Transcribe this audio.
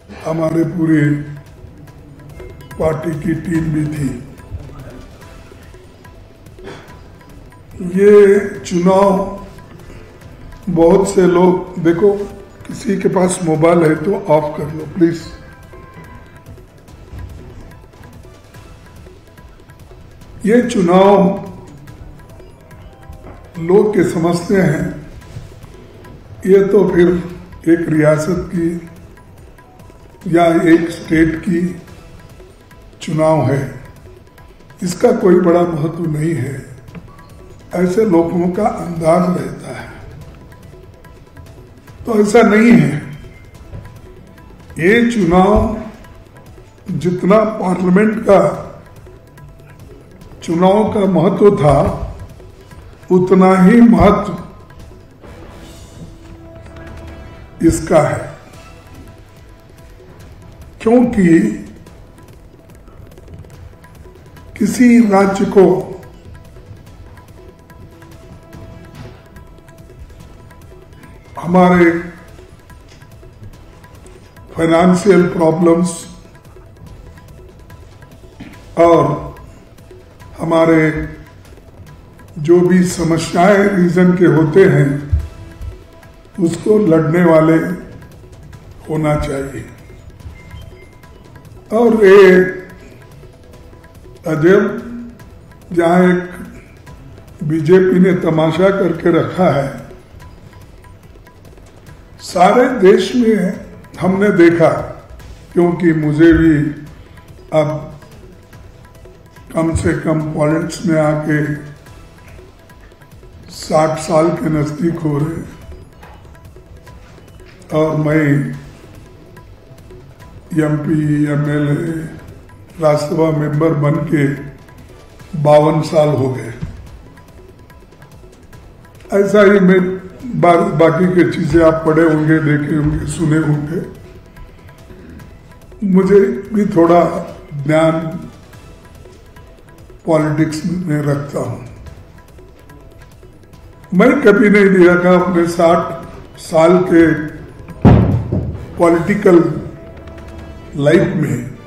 हमारे पूरी पार्टी की टीम भी थी। ये चुनाव बहुत से लोग, देखो किसी के पास मोबाइल है तो ऑफ कर लो प्लीज। ये चुनाव लोग के समझते हैं ये तो फिर एक रियासत की या एक स्टेट की चुनाव है, इसका कोई बड़ा महत्व नहीं है, ऐसे लोगों का अंदाज रहता है। तो ऐसा नहीं है। ये चुनाव जितना पार्लियामेंट का चुनाव का महत्व था उतना ही महत्व इसका है, क्योंकि किसी राज्य को हमारे फाइनेंशियल प्रॉब्लम्स और हमारे जो भी समस्याएं रीजन के होते हैं उसको लड़ने वाले होना चाहिए। और ये अजब जहां एक बीजेपी ने तमाशा करके रखा है, सारे देश में हमने देखा, क्योंकि मुझे भी अब कम से कम पॉलिटिक्स में आके 60 साल के नजदीक हो रहे, और मैं एमपी एमएलए राज्यसभा मेंबर बन के 52 साल हो गए। ऐसा ही मैं बाकी के चीजें आप पढ़े होंगे, देखे होंगे, सुने होंगे। मुझे भी थोड़ा ज्ञान पॉलिटिक्स में रखता हूं। मैं कभी नहीं दिया था अपने 60 साल के पॉलिटिकल लाइफ में